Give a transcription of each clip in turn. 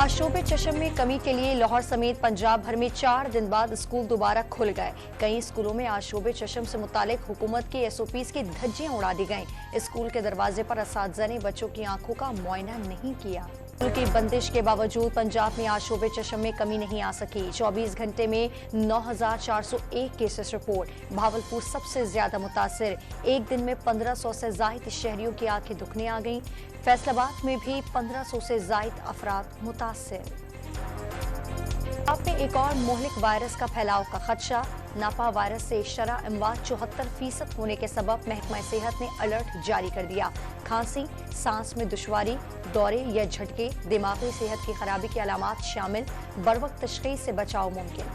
आशोबे चशम में कमी के लिए लाहौर समेत पंजाब भर में 4 दिन बाद स्कूल दोबारा खुल गए। कई स्कूलों में आशोबे चशम से मुतालिक हुकूमत के SOPs की धज्जियां उड़ा दी गईं। स्कूल के दरवाजे पर असातिज़ा ने बच्चों की आंखों का मुआयना नहीं किया। स्कूल की बंदिश के बावजूद पंजाब में आशोबे चशम में कमी नहीं आ सकी। 24 घंटे में 9,401 केसेस रिपोर्ट। भावलपुर सबसे ज्यादा मुतासिर। एक दिन में 1500 से जायद शहरियों की आंखें दुखने आ गईं। फैसलाबाद में भी 1500 से जायद अफराद मुतासिर। पंजाब में एक और मोहलिक वायरस का फैलाव का खदशा। नापा वायरस से शरह अमवात 74% होने के सबब महकमा सेहत ने अलर्ट जारी कर दिया। खांसी, सांस में दुश्वारी, दौरे या झटके, दिमागी सेहत की खराबी के अलामात शामिल। बरवक्त तशखीस से बचाव मुमकिन।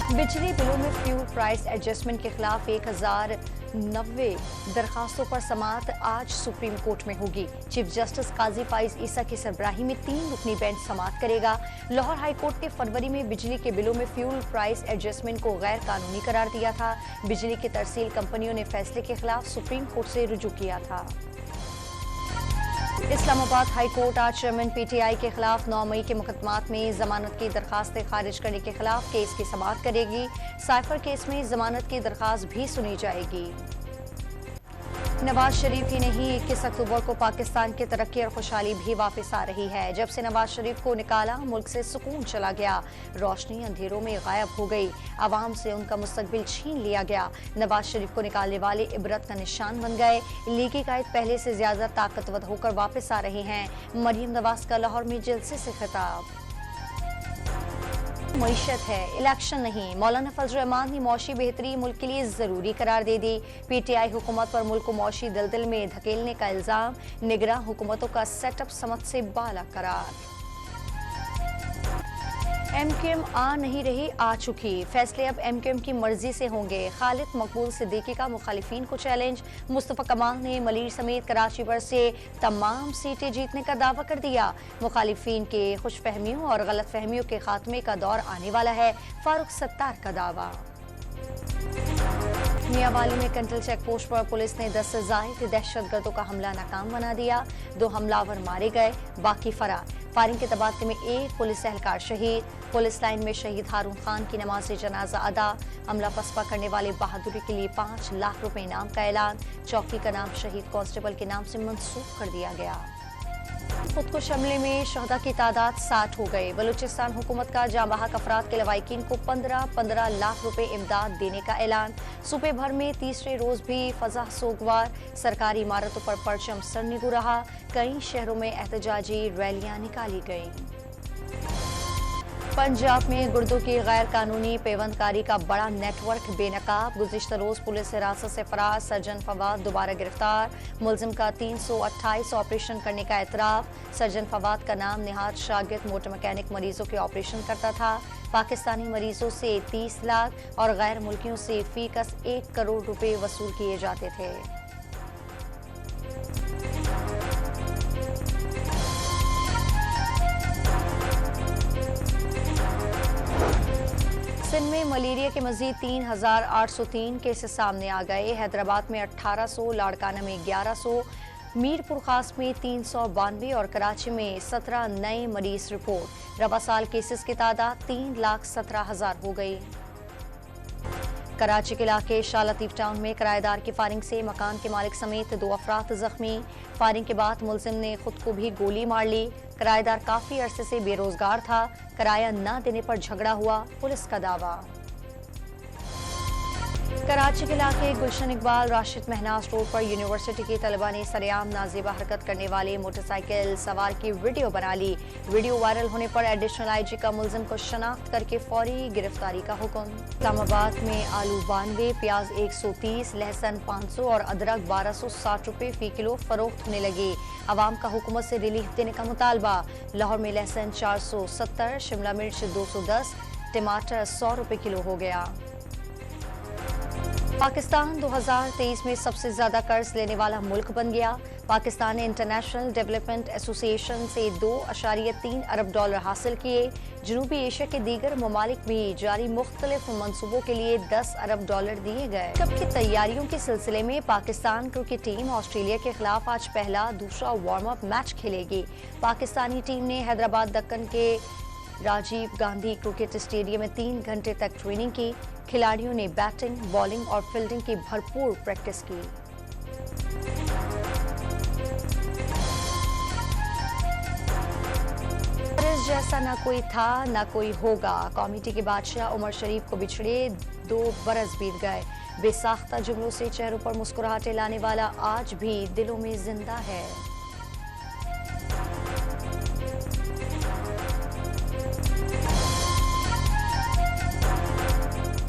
बिजली बिलों में फ्यूल प्राइस एडजस्टमेंट के खिलाफ 1090 दरखास्तों पर समाअत आज सुप्रीम कोर्ट में होगी। चीफ जस्टिस काजी फाइज ईसा की सरबराही में 3 रुकनी बेंच समाअत करेगा। लाहौर हाई कोर्ट ने फरवरी में बिजली के बिलों में फ्यूल प्राइस एडजस्टमेंट को गैर कानूनी करार दिया था। बिजली की तरसील कंपनियों ने फैसले के खिलाफ सुप्रीम कोर्ट से रुजू किया था। इस्लामाबाद हाई कोर्ट आज चेयरमैन PTI के खिलाफ 9 मई के मुकदमात में जमानत की दरखास्तें खारिज करने के खिलाफ केस की समाअत करेगी। साइफर केस में जमानत की दरखास्त भी सुनी जाएगी। नवाज शरीफ ही नहीं, 21 अक्टूबर को पाकिस्तान की तरक्की और खुशहाली भी वापस आ रही है। जब से नवाज शरीफ को निकाला, मुल्क से सुकून चला गया। रोशनी अंधेरों में गायब हो गई। आवाम से उनका मुस्तकबिल छीन लिया गया। नवाज शरीफ को निकालने वाले इबरत का निशान बन गए। लीगी कायद पहले से ज्यादा ताकतवर होकर वापस आ रहे हैं। मरियम नवाज का लाहौर में जलसे से खिताब। मईशत है, इलेक्शन नहीं। मौलाना फजल रहमान ने मौशी बेहतरी मुल्क के लिए जरूरी करार दे दी। PTI हुकूमत पर मुल्क को मौशी दलदल में धकेलने का इल्जाम। निगरान हुकूमतों का सेटअप समझ से बाला करार। MQM आ नहीं रही, आ चुकी। फैसले अब MQM की मर्जी से होंगे। खालिद मकबूल सिद्दीकी का मुखालिफिन को चैलेंज। मुस्तफा कमाल ने मलीर समेत कराची भर से तमाम सीटें जीतने का दावा कर दिया। मुखालिफिन के खुशफहमियों और गलत फहमियों के खात्मे का दौर आने वाला है, फारूक सत्तार का दावा। मियांवाली में कंटल चेक पोस्ट पर पुलिस ने 10 से जायद दहशतगर्दों का हमला नाकाम बना दिया। 2 हमलावर मारे गए, बाकी फरार। फायरिंग के तबादले में 1 पुलिस एहलकार शहीद। पुलिस लाइन में शहीद हारून खान की नमाज जनाजा अदा। हमला पसपा करने वाले बहादुरी के लिए 5 लाख रुपए इनाम का ऐलान। चौकी का नाम शहीद कांस्टेबल के नाम से मंसूख कर दिया गया। खुदकुश हमले में शहदा की तादाद 60 हो गए। बलूचिस्तान हुकूमत का जांबाहक अफराद के लवाकिन को 15-15 लाख रुपए इमदाद देने का ऐलान। सूबे भर में तीसरे रोज भी फजा सोगवार। सरकारी इमारतों पर परचम सरनिगू रहा। कई शहरों में एहतजाजी रैलियां निकाली गईं। पंजाब में गुर्दों की गैर कानूनी पेवंदकारी का बड़ा नेटवर्क बेनकाब। गुज़िश्ता रोज पुलिस हिरासत से फरार सर्जन फवाद दोबारा गिरफ्तार। मुलजिम का 328 ऑपरेशन करने का एतराफ। सर्जन फवाद का नाम निहाद शागिर्द मोटर मैकेनिक मरीजों के ऑपरेशन करता था। पाकिस्तानी मरीजों से 30 लाख और गैर मुल्कियों से फीकस 1 करोड़ रुपए वसूल किए जाते थे। सिंध में मलेरिया के मजीद 3,803 केसेस सामने आ गए। हैदराबाद में 1800, लाड़काना में 1100, मीरपुर खास में 392 और कराची में 17 नए मरीज रिपोर्ट। रवा साल केसेस की तादाद 3,17,000 हो गई। कराची के इलाके शाह लतीफ टाउन में किराएदार की फायरिंग से मकान के मालिक समेत 2 अफराद जख्मी। फायरिंग के बाद मुलजिम ने खुद को भी गोली मार ली। किराएदार काफी अरसे से बेरोजगार था। किराया न देने पर झगड़ा हुआ, पुलिस का दावा। कराची के इलाके गुलशन इकबाल राशिद महनाज रोड पर यूनिवर्सिटी की तलबा ने सरेआम नाजेबा हरकत करने वाले मोटरसाइकिल सवार की वीडियो बना ली। वीडियो वायरल होने पर एडिशनल IG का मुलजिम को शनाख्त करके फौरी गिरफ्तारी का हुक्म। इस्लामाबाद में आलू 92, प्याज 130, लहसुन 500 और अदरक 1260 रुपए फी किलो फरोख्त होने लगी। अवाम का हुकूमत से रिलीफ देने का मुतालबा। लाहौर में लहसुन 470, शिमला मिर्च 210, टमाटर 100 रुपए किलो हो गया। पाकिस्तान 2023 में सबसे ज्यादा कर्ज लेने वाला मुल्क बन गया। पाकिस्तान ने इंटरनेशनल डेवलपमेंट एसोसिएशन से $2.3 अरब हासिल किए। जनूबी एशिया के दीगर ममालिक में जारी मुख्तलिफ मंसूबों के लिए $10 अरब दिए गए। कप की तैयारियों के सिलसिले में पाकिस्तान क्रिकेट टीम ऑस्ट्रेलिया के खिलाफ आज पहला दूसरा वार्म अप मैच खेलेगी। पाकिस्तानी टीम ने हैदराबाद दक्कन के राजीव गांधी क्रिकेट स्टेडियम में 3 घंटे तक ट्रेनिंग की। खिलाड़ियों ने बैटिंग, बॉलिंग और फील्डिंग की भरपूर प्रैक्टिस की। जैसा ना कोई था ना कोई होगा, कॉमेडी के बादशाह उमर शरीफ को बिछड़े 2 बरस बीत गए। बेसाख्ता जुमलों से चेहरों पर मुस्कुराहटें लाने वाला आज भी दिलों में जिंदा है।